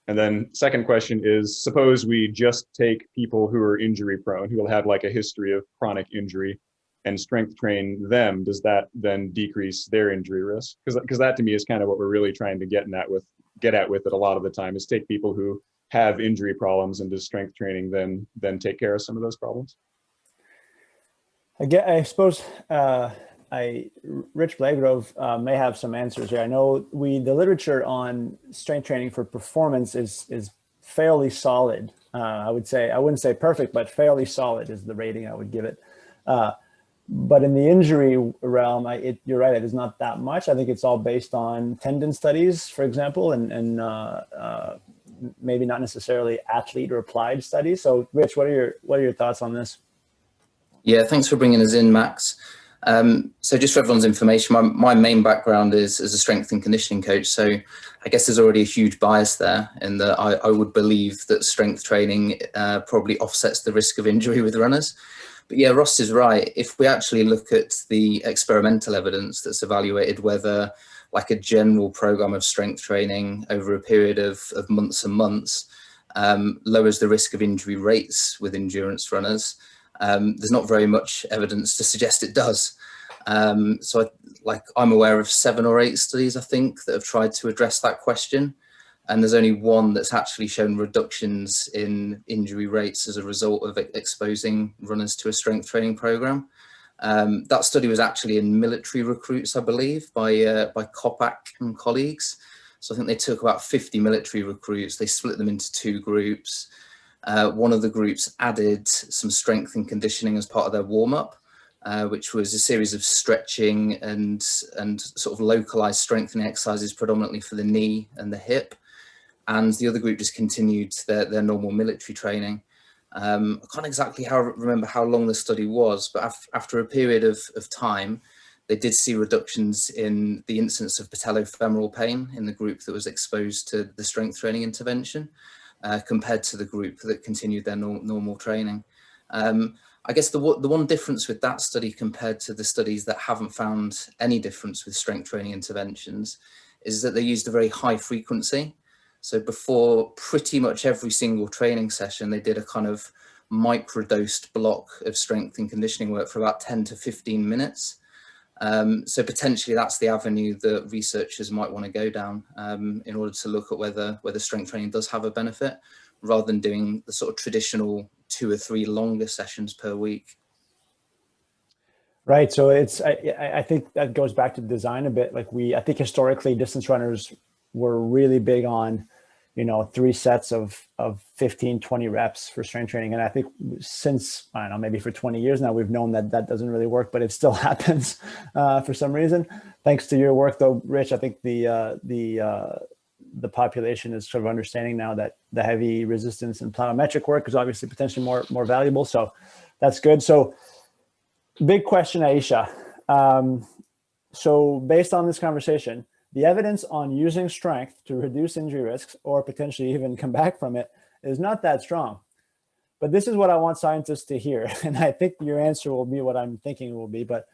And then second question is, suppose we just take people who are injury prone, who will have like a history of chronic injury, and strength train them, does that then decrease their injury risk? Because that to me is kind of what we're really trying to get at with it a lot of the time, is take people who have injury problems and does strength training then take care of some of those problems? I suppose Rich Blagrove may have some answers here. I know the literature on strength training for performance is fairly solid. I wouldn't say perfect, but fairly solid is the rating I would give it. But in the injury realm, you're right, it is not that much. I think it's all based on tendon studies, for example, and maybe not necessarily athlete or applied studies. So Rich, what are your thoughts on this? Yeah, thanks for bringing us in, Max. So just for everyone's information, my main background is as a strength and conditioning coach. So I guess there's already a huge bias there in that I would believe that strength training probably offsets the risk of injury with runners. But yeah, Ross is right. If we actually look at the experimental evidence that's evaluated whether like a general program of strength training over a period of months and months lowers the risk of injury rates with endurance runners, there's not very much evidence to suggest it does. So I'm aware of 7 or 8 studies, I think, that have tried to address that question. And there's only one that's actually shown reductions in injury rates as a result of exposing runners to a strength training program. That study was actually in military recruits, I believe, by Kopak and colleagues. So I think they took about 50 military recruits, they split them into 2 groups. One of the groups added some strength and conditioning as part of their warm-up, which was a series of stretching and sort of localized strengthening exercises, predominantly for the knee and the hip. And the other group just continued their normal military training. I can't exactly remember how long the study was, but after a period of time, they did see reductions in the incidence of patellofemoral pain in the group that was exposed to the strength training intervention, compared to the group that continued their normal training. I guess the one difference with that study compared to the studies that haven't found any difference with strength training interventions is that they used a very high frequency. So before pretty much every single training session, they did a kind of microdosed block of strength and conditioning work for about 10 to 15 minutes. So potentially that's the avenue that researchers might want to go down in order to look at whether strength training does have a benefit, rather than doing the sort of traditional 2 or 3 longer sessions per week. Right. So I think that goes back to design a bit. Like I think historically distance runners were really big on, 3 sets of 15, 20 reps for strength training. And I think since, I don't know, maybe for 20 years now, we've known that that doesn't really work, but it still happens for some reason. Thanks to your work though, Rich, I think the population is sort of understanding now that the heavy resistance and plyometric work is obviously potentially more valuable. So that's good. So big question, Aisha. So based on this conversation, the evidence on using strength to reduce injury risks or potentially even come back from it is not that strong. But this is what I want scientists to hear. And I think your answer will be what I'm thinking it will be. But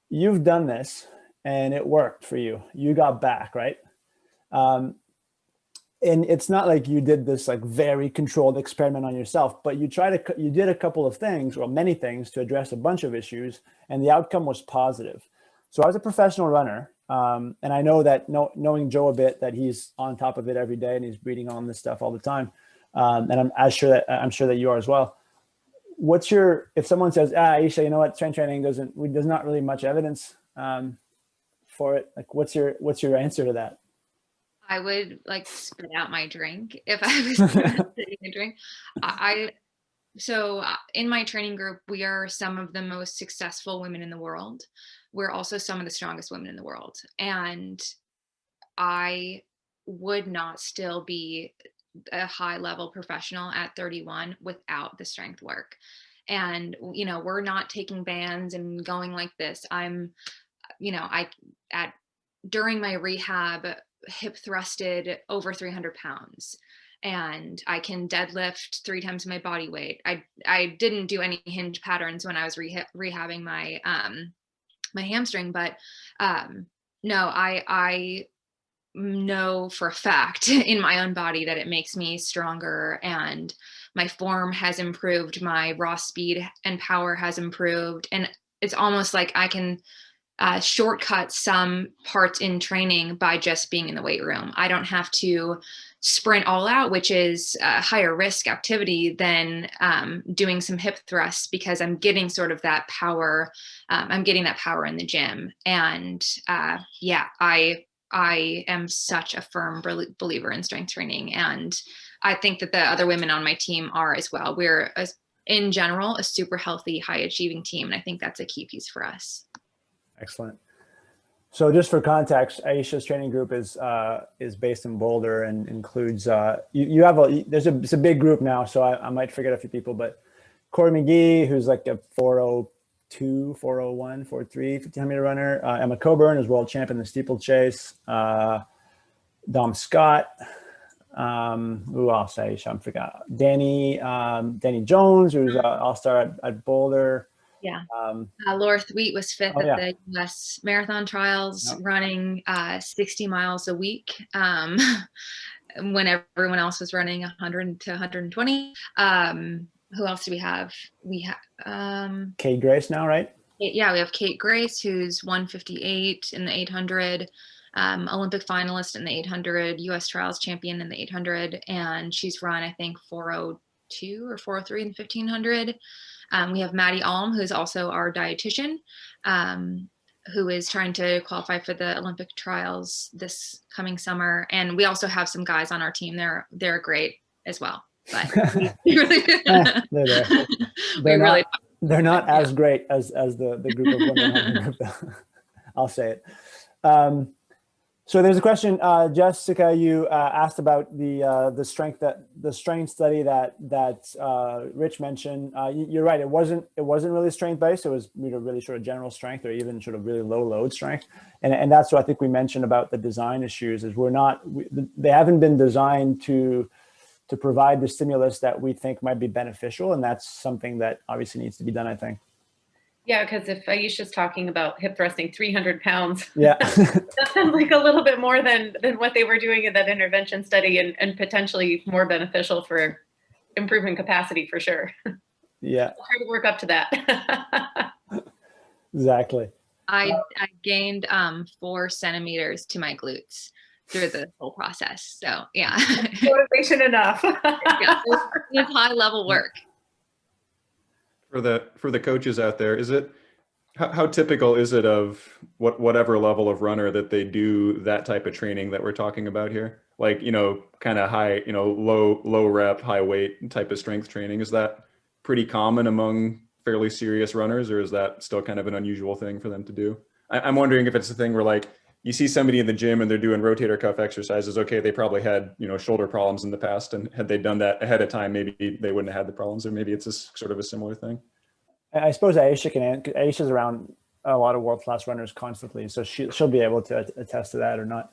you've done this and it worked for you. You got back, right? And it's not like you did this like very controlled experiment on yourself, but you did a couple of things, or many things, to address a bunch of issues, and the outcome was positive. So as a professional runner, and I know that knowing Joe a bit, that he's on top of it every day and he's reading on this stuff all the time, and I'm sure that you are as well. If someone says, Aisha, you know what, strength training there's not really much evidence for it, like what's your answer to that? I would like spit out my drink if I was taking a drink. So in my training group, we are some of the most successful women in the world. We're also some of the strongest women in the world. And I would not still be a high level professional at 31 without the strength work. And, we're not taking bands and going like this. During my rehab, hip thrusted over 300 pounds, and I can deadlift 3 times my body weight. I didn't do any hinge patterns when I was rehabbing my my hamstring, but no, I know for a fact in my own body that it makes me stronger, and my form has improved, my raw speed and power has improved, and it's almost like I can shortcut some parts in training by just being in the weight room. I don't have to sprint all out, which is a higher risk activity than doing some hip thrusts, because I'm getting sort of that power. I'm getting that power in the gym. And I am such a firm believer in strength training. And I think that the other women on my team are as well. We're, in general, a super healthy, high achieving team. And I think that's a key piece for us. Excellent. So just for context, Aisha's training group is based in Boulder and includes, it's a big group now, so I might forget a few people, but Corey McGee, who's like a 402, 401, 43, 1500 meter runner. Emma Coburn is world champion in the steeplechase. Dom Scott. Who else? Aisha, I forgot. Danny Jones, who's an all-star at Boulder. Yeah. Laura Thweet was 5th at the U.S. Marathon Trials, running 60 miles a week when everyone else was running 100 to 120. Who else do we have? We have Kate Grace now, right? Yeah, we have Kate Grace, who's 158 in the 800, Olympic finalist in the 800, U.S. Trials champion in the 800, and she's run, I think, 402 or 403 in the 1500. We have Maddie Alm, who's also our dietitian, who is trying to qualify for the Olympic trials this coming summer. And we also have some guys on our team. They're great as well. But they're not as great as the group of women on the group. I'll say it. So there's a question, Jessica, you asked about the strength study that Rich mentioned. You're right. It wasn't really strength based. It was really sort of general strength, or even sort of really low load strength. And that's what I think we mentioned about the design issues, is they haven't been designed to provide the stimulus that we think might be beneficial. And that's something that obviously needs to be done, I think. Yeah, because if Aisha's talking about hip thrusting 300 pounds, yeah, that sounds like a little bit more than what they were doing in that intervention study, and potentially more beneficial for improving capacity for sure. Yeah. I'll try to work up to that. Exactly. I gained 4 centimeters to my glutes through the whole process. So yeah. Motivation enough. Yeah, it's high level work. For the coaches out there, is it how typical is it of whatever level of runner that they do that type of training that we're talking about here? Like, kind of high, low rep, high weight type of strength training. Is that pretty common among fairly serious runners, or is that still kind of an unusual thing for them to do? I'm wondering if it's a thing where, like, you see somebody in the gym and they're doing rotator cuff exercises. Okay, they probably had, shoulder problems in the past, and had they done that ahead of time, maybe they wouldn't have had the problems, or maybe it's sort of a similar thing. I suppose Aisha Aisha's around a lot of world-class runners constantly, so she'll be able to attest to that or not.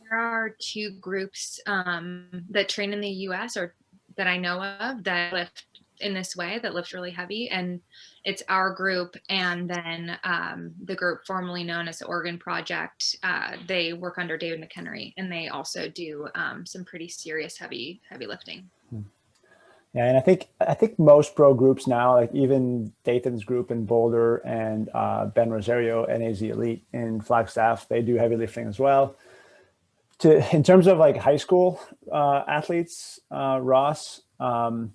There are 2 groups that train in the US, or that I know of, that lift in this way, that lift really heavy. And it's our group, and then the group formerly known as the Oregon Project. They work under David McHenry, and they also do some pretty serious heavy lifting. Yeah, and I think most pro groups now, like even Dathan's group in Boulder and Ben Rosario, NAZ Elite in Flagstaff, they do heavy lifting as well. In terms of like high school athletes, Ross, I'm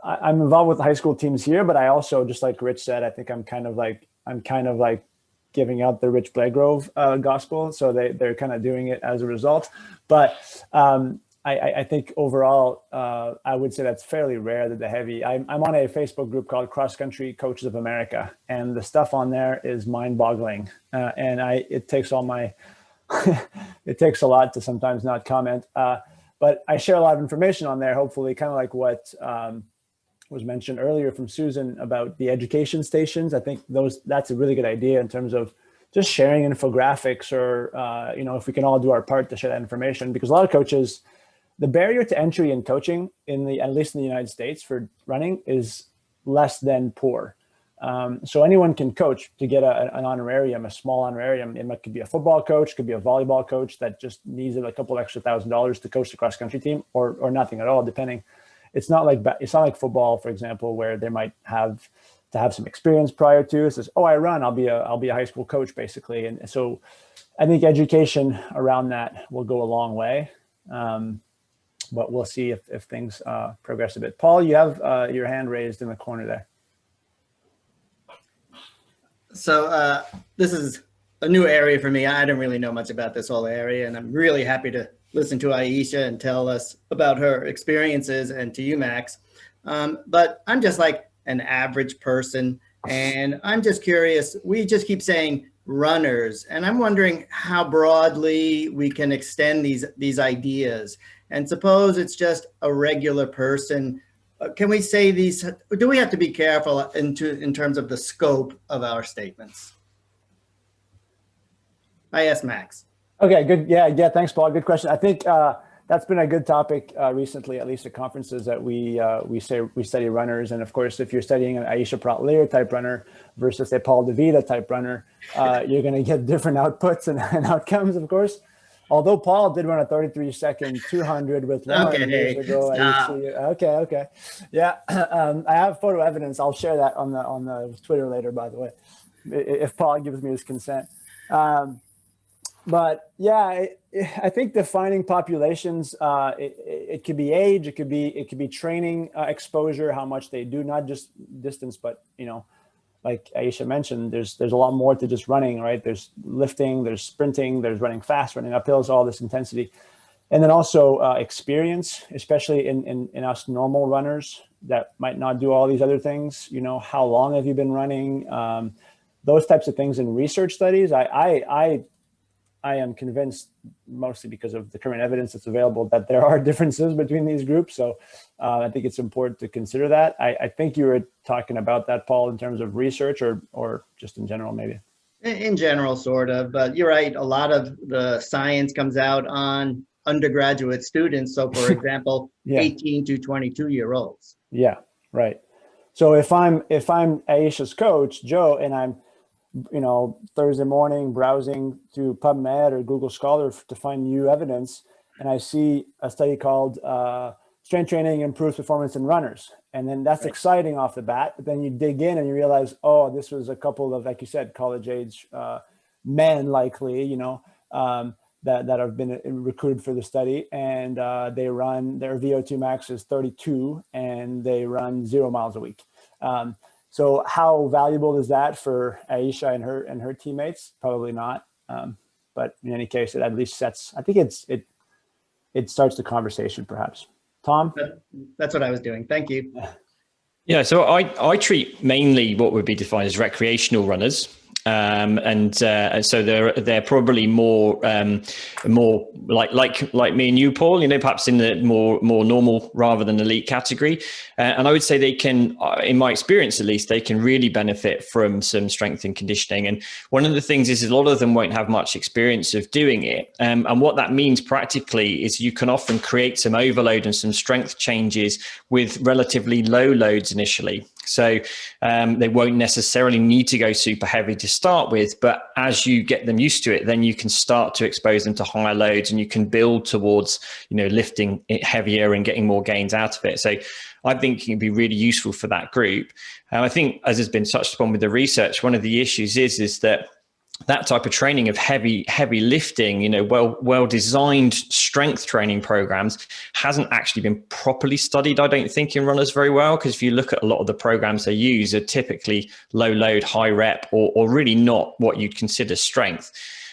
involved with high school teams here, but I also, just like Rich said, I think I'm kind of like giving out the Rich Blagrove gospel. So they're kind of doing it as a result. But I think overall, I would say that's fairly rare that the heavy. I'm on a Facebook group called Cross Country Coaches of America, and the stuff on there is mind-boggling. And it takes all my, it takes a lot to sometimes not comment. But I share a lot of information on there, hopefully, kind of like what was mentioned earlier from Susan about the education stations. I think that's a really good idea in terms of just sharing infographics, or if we can all do our part to share that information, because a lot of coaches, the barrier to entry in coaching at least in the United States for running is less than poor. So anyone can coach to get an honorarium, a small honorarium. It could be a football coach, could be a volleyball coach that just needs a couple extra $1,000 to coach the cross country team, or nothing at all, depending. It's not like football, for example, where they might have to have some experience prior to. It says, "Oh, I run. I'll be a high school coach," basically. And so, I think education around that will go a long way. But we'll see if things progress a bit. Paul, you have your hand raised in the corner there. So this is a new area for me. I didn't really know much about this whole area, and I'm really happy to listen to Aisha and tell us about her experiences, and to you, Max. But I'm just like an average person, and I'm just curious. We just keep saying runners, and I'm wondering how broadly we can extend these ideas. And suppose it's just a regular person. Can we say these? Do we have to be careful in terms of the scope of our statements? I asked Max. Okay, good. Yeah. Thanks, Paul. Good question. I think that's been a good topic recently, at least at conferences, that we study runners. And of course, if you're studying an Aisha Praught Leer type runner versus a Paul DeVita type runner, you're going to get different outputs and outcomes, of course. Although Paul did run a 33-second 200 with Lauren years ago. Okay. Yeah, I have photo evidence. I'll share that on the Twitter later, by the way, if Paul gives me his consent. But yeah, I think defining populations, it could be age, it could be training exposure, how much they do, not just distance, but like Aisha mentioned, there's a lot more to just running, right? There's lifting, there's sprinting, there's running fast, running uphills, all this intensity. And then also experience, especially in us normal runners that might not do all these other things. How long have you been running? Those types of things in research studies. I am convinced, mostly because of the current evidence that's available, that there are differences between these groups. So I think it's important to consider that. I think you were talking about that, Paul, in terms of research or just in general, maybe. In general, sort of, but you're right. A lot of the science comes out on undergraduate students. So for example, Yeah. 18 to 22-year-olds. Yeah, right. So if I'm Aisha's coach, Joe, and I'm Thursday morning browsing through PubMed or Google Scholar to find new evidence, and I see a study called Strength Training Improves Performance in Runners, And then that's Right. exciting off the bat, but then you dig in and you realize, oh, this was a couple of, like you said, college age men, likely, you know, that have been recruited for the study, and they run, their VO2 max is 32 and they run 0 miles a week. So how valuable is that for Aisha and her teammates? Probably not. But in any case, it at least sets, I think it starts the conversation perhaps. Tom? That's what I was doing. Thank you. Yeah, so I treat mainly what would be defined as recreational runners. And so they're probably more like me and you, Paul, you know, perhaps in the more normal rather than elite category. And I would say they can, in my experience at least, they can really benefit from some strength and conditioning. And one of the things is a lot of them won't have much experience of doing it. And what that means practically is you can often create some overload and some strength changes with relatively low loads initially. So they won't necessarily need to go super heavy to start with, but as you get them used to it, then you can start to expose them to higher loads and you can build towards, you know, lifting it heavier and getting more gains out of it. So I think it can be really useful for that group. And I think, as has been touched upon with the research, one of the issues is that type of training of heavy lifting, you know, well designed strength training programs hasn't actually been properly studied, I don't think, in runners very well, because if you look at a lot of the programs they use are typically low load, high rep, or really not what you'd consider strength.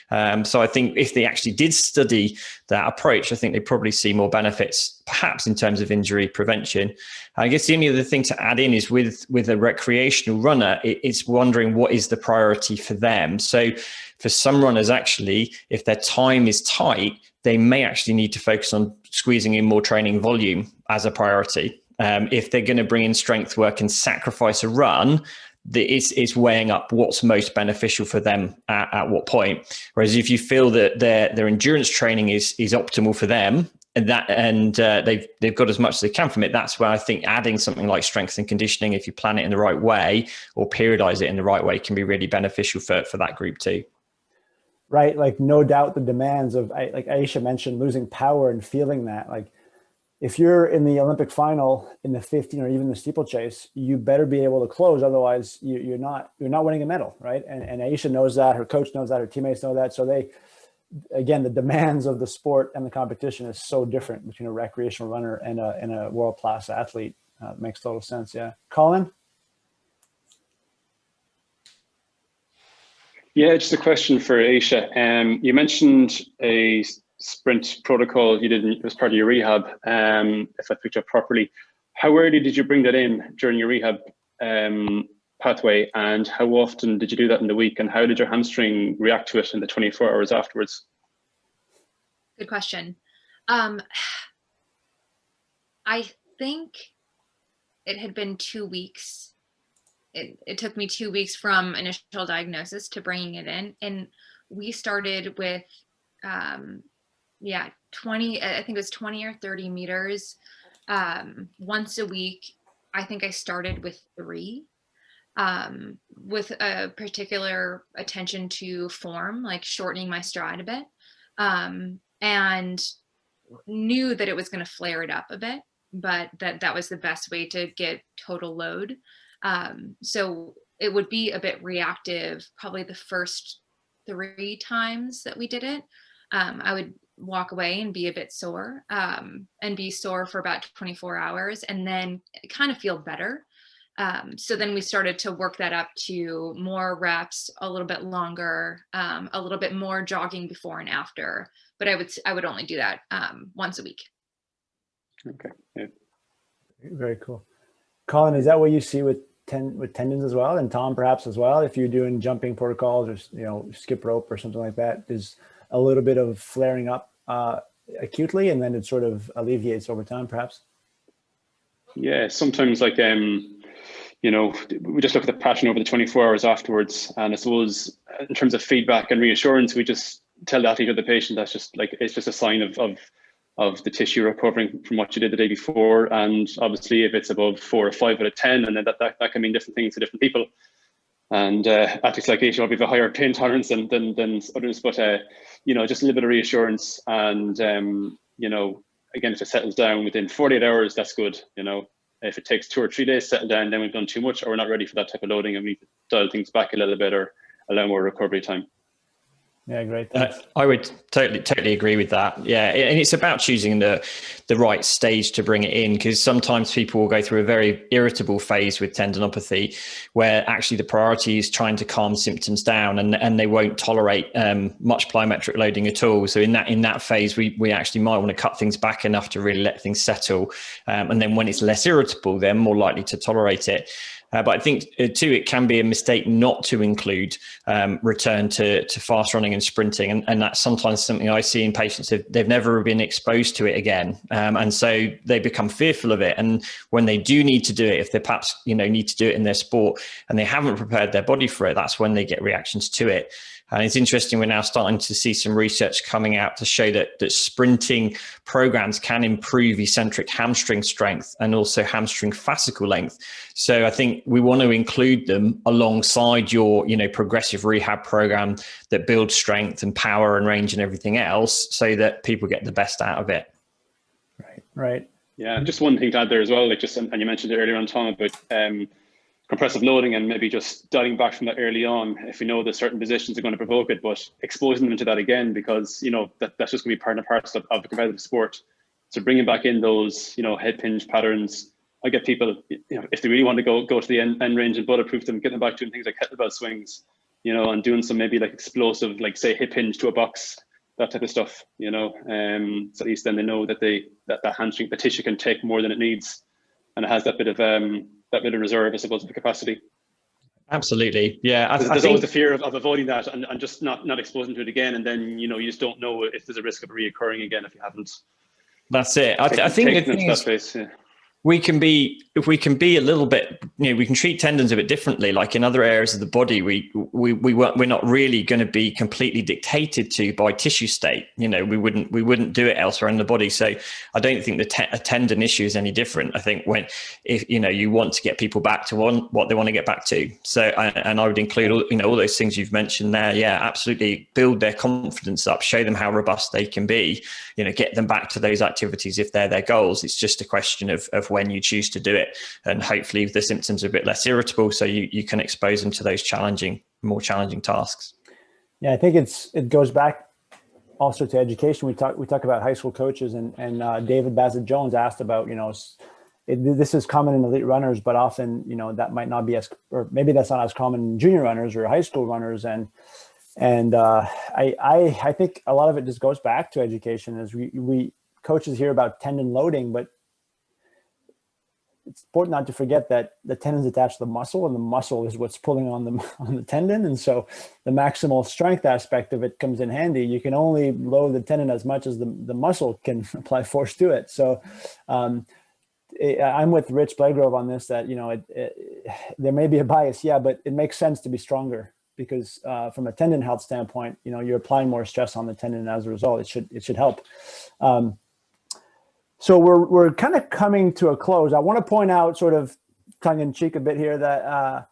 So I think if they actually did study that approach, I think they probably see more benefits, perhaps in terms of injury prevention. I guess the only other thing to add in is with a recreational runner, it's wondering what is the priority for them. So for some runners, actually, if their time is tight, they may actually need to focus on squeezing in more training volume as a priority. If they're going to bring in strength work and sacrifice a run, it's weighing up what's most beneficial for them at what point. Whereas if you feel that their endurance training is optimal for them, and they've got as much as they can from it, that's where I think adding something like strength and conditioning, if you plan it in the right way or periodize it in the right way, can be really beneficial for that group too. Right, like no doubt the demands of, like Aisha mentioned, losing power and feeling that, like, if you're in the Olympic final in the 15 or even the steeplechase, you better be able to close. Otherwise, you're not winning a medal, right? And Aisha knows that, her coach knows that, her teammates know that. So again, the demands of the sport and the competition is so different between a recreational runner and a world-class athlete. Makes total sense, yeah. Colin? Yeah, just a question for Aisha. You mentioned a sprint protocol you did as part of your rehab, if I picked up properly. How early did you bring that in during your rehab pathway, and how often did you do that in the week, and how did your hamstring react to it in the 24 hours afterwards? Good question. I think it had been 2 weeks. It took me 2 weeks from initial diagnosis to bringing it in, and we started with 20, I think it was 20 or 30 meters once a week. I think I started with 3 with a particular attention to form, like shortening my stride a bit, and knew that it was going to flare it up a bit, but that was the best way to get total load. So it would be a bit reactive, probably the first 3 times that we did it. I would walk away and be a bit sore, and be sore for about 24 hours and then kind of feel better. So then we started to work that up to more reps, a little bit longer, a little bit more jogging before and after, but I would only do that once a week. Okay. Yeah. Very cool. Colin, is that what you see with tendons as well? And Tom, perhaps as well, if you're doing jumping protocols or, skip rope or something like that, there's a little bit of flaring up acutely, and then it sort of alleviates over time, perhaps? Yeah, sometimes like, we just look at the pattern over the 24 hours afterwards. And I suppose in terms of feedback and reassurance, we just tell that to the patient that's just like, it's just a sign of the tissue recovering from what you did the day before. And obviously if it's above 4 or 5 out of 10, and then that can mean different things to different people. And athletes like Aisha will have a higher pain tolerance than others, but just a little bit of reassurance. And again, if it settles down within 48 hours, that's good. If it takes 2 or 3 days to settle down, then we've done too much, or we're not ready for that type of loading, and we need to dial things back a little bit or allow more recovery time. Yeah, great. Thanks. I would totally agree with that. Yeah, and it's about choosing the right stage to bring it in, because sometimes people will go through a very irritable phase with tendinopathy, where actually the priority is trying to calm symptoms down, and they won't tolerate much plyometric loading at all. So in that phase, we actually might want to cut things back enough to really let things settle, and then when it's less irritable, they're more likely to tolerate it. But I think too, it can be a mistake not to include return to fast running and sprinting, and that's sometimes something I see in patients. They've never been exposed to it again, and so they become fearful of it. And when they do need to do it, if they perhaps need to do it in their sport and they haven't prepared their body for it, that's when they get reactions to it. And it's interesting, we're now starting to see some research coming out to show that sprinting programs can improve eccentric hamstring strength and also hamstring fascicle length. So I think we want to include them alongside your, progressive rehab program that builds strength and power and range and everything else, so that people get the best out of it. Right. Yeah, just one thing to add there as well, and you mentioned it earlier on, Tom, about compressive loading, and maybe just dialing back from that early on if we know that certain positions are going to provoke it, but exposing them to that again, because that's just going to be part and parcel of the competitive sport. So bringing back in those head hinge patterns. I get people, if they really want to go to the end range and bulletproof them, get them back doing things like kettlebell swings, and doing some maybe like explosive, like say hip hinge to a box, that type of stuff, so at least then they know that that hamstring, the tissue can take more than it needs, and it has that bit of reserve, I suppose, of the capacity. Absolutely, yeah. There's always the fear of avoiding that and just not exposing to it again, and then you just don't know if there's a risk of reoccurring again if you haven't. That's it. I think the thing is, we can be a little bit, we can treat tendons a bit differently. Like in other areas of the body, we're not really going to be completely dictated to by tissue state. We wouldn't do it elsewhere in the body. So I don't think a tendon issue is any different. I think if you want to get people back to what they want to get back to. So and I would include all those things you've mentioned there. Yeah, absolutely. Build their confidence up, show them how robust they can be. Get them back to those activities if they're their goals. It's just a question of when you choose to do it, and hopefully the symptoms are a bit less irritable, so you can expose them to those more challenging tasks. Yeah, I think it goes back also to education. We talk about high school coaches, and David Bassett Jones asked about this is common in elite runners, but often that might not be or maybe that's not as common in junior runners or high school runners, and I think a lot of it just goes back to education. As we coaches hear about tendon loading, but it's important not to forget that the tendon's attached to the muscle, and the muscle is what's pulling on the tendon. And so the maximal strength aspect of it comes in handy. You can only load the tendon as much as the muscle can apply force to it. So I'm with Rich Blagrove on this, that, there may be a bias, yeah, but it makes sense to be stronger, because from a tendon health standpoint, you're applying more stress on the tendon, and as a result, it should help. So we're kind of coming to a close. I want to point out, sort of tongue in cheek a bit here, that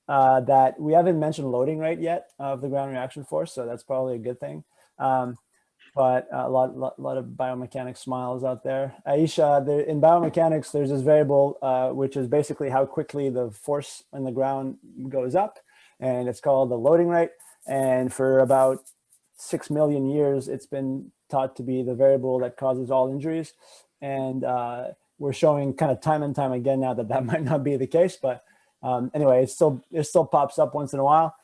that we haven't mentioned loading rate yet of the ground reaction force. So that's probably a good thing. But a lot of biomechanics smiles out there. Aisha, in biomechanics, there's this variable, which is basically how quickly the force in the ground goes up, and it's called the loading rate. And for about 6 million years, it's been taught to be the variable that causes all injuries. And we're showing kind of time and time again now that might not be the case. But anyway, it still pops up once in a while.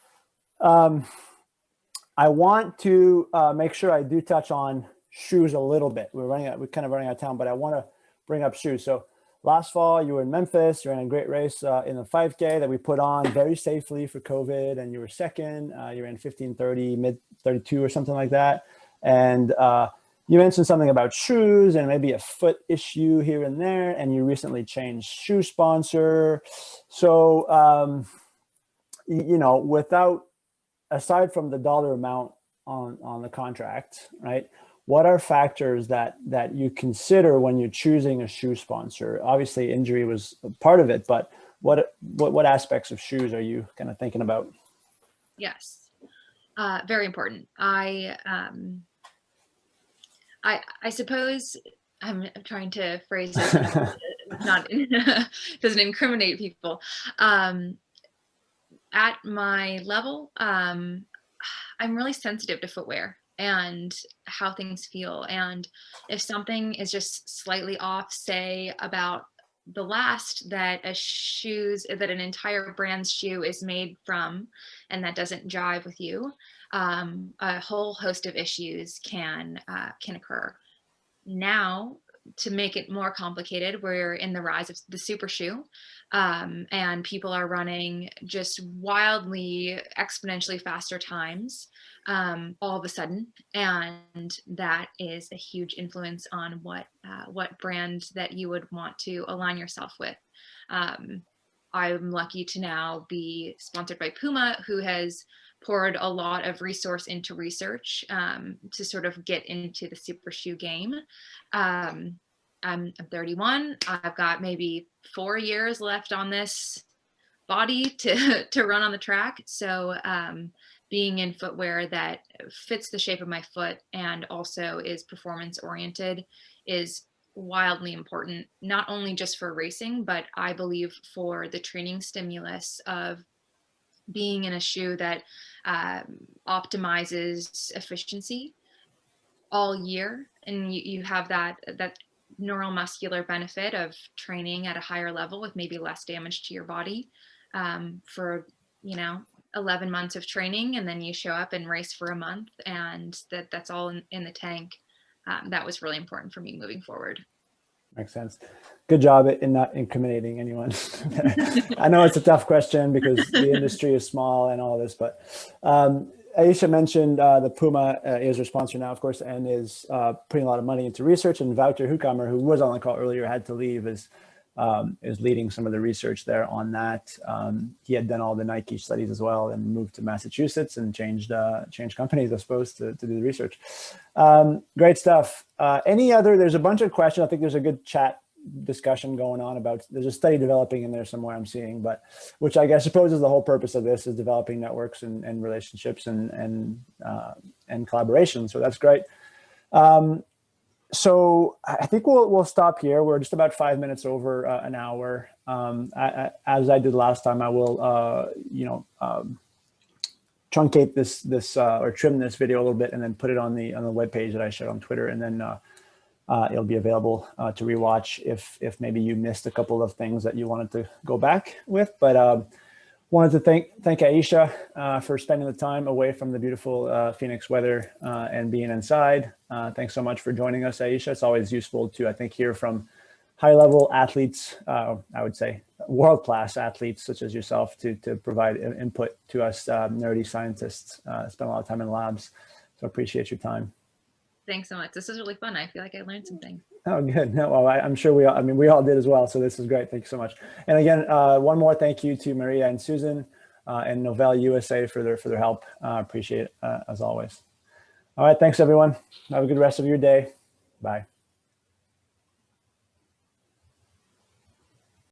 I want to make sure I do touch on shoes a little bit. We're kind of running out of time, but I want to bring up shoes. So last fall, you were in Memphis. You ran a great race in the 5K that we put on very safely for COVID, and you were second. You ran 15:30, mid 32 or something like that. And you mentioned something about shoes and maybe a foot issue here and there, and you recently changed shoe sponsor. So, aside from the dollar amount on the contract, right? What are factors that you consider when you're choosing a shoe sponsor? Obviously, injury was a part of it, but what aspects of shoes are you kind of thinking about? Yes, very important. I suppose I'm trying to phrase this not doesn't incriminate people. At my level, I'm really sensitive to footwear and how things feel. And if something is just slightly off, say about the last that that an entire brand's shoe is made from, and that doesn't jive with you, a whole host of issues can occur. Now, to make it more complicated, we're in the rise of the super shoe, and people are running just wildly, exponentially faster times all of a sudden, and that is a huge influence on what brand that you would want to align yourself with. I'm lucky to now be sponsored by Puma, who has poured a lot of resource into research to sort of get into the super shoe game. I'm 31. I've got maybe 4 years left on this body to run on the track. So being in footwear that fits the shape of my foot and also is performance oriented is wildly important, not only just for racing, but I believe for the training stimulus of being in a shoe that optimizes efficiency all year. And you have that neuromuscular benefit of training at a higher level with maybe less damage to your body for, 11 months of training, and then you show up and race for a month, and that's all in the tank. That was really important for me moving forward. Makes sense. Good job in not incriminating anyone. I know it's a tough question because the industry is small and all this, but Aisha mentioned the Puma is her sponsor now, of course, and is putting a lot of money into research. And Wouter Hukamer, who was on the call earlier, had to leave, is leading some of the research there on that. He had done all the Nike studies as well and moved to Massachusetts and changed companies, I suppose, to do the research. Great stuff. There's a bunch of questions. I think there's a good chat discussion going on about, there's a study developing in there somewhere I'm seeing, but which I suppose is the whole purpose of this, is developing networks and relationships and collaboration. So that's great. So I think we'll stop here. We're just about 5 minutes over an hour. As I did last time, I will, truncate this or trim this video a little bit and then put it on the webpage that I shared on Twitter, and then it'll be available to rewatch if maybe you missed a couple of things that you wanted to go back with. But wanted to thank Aisha for spending the time away from the beautiful Phoenix weather and being inside. Thanks so much for joining us, Aisha. It's always useful to, I think, hear from high-level athletes, I would say world-class athletes such as yourself, to provide input to us nerdy scientists. Spend a lot of time in labs, so appreciate your time. Thanks so much. This was really fun. I feel like I learned some things. Oh, good. No, well, I'm sure we all did as well. So this is great. Thank you so much. And again, one more thank you to Maria and Susan and Novell USA for their help. Appreciate it as always. All right. Thanks, everyone. Have a good rest of your day. Bye.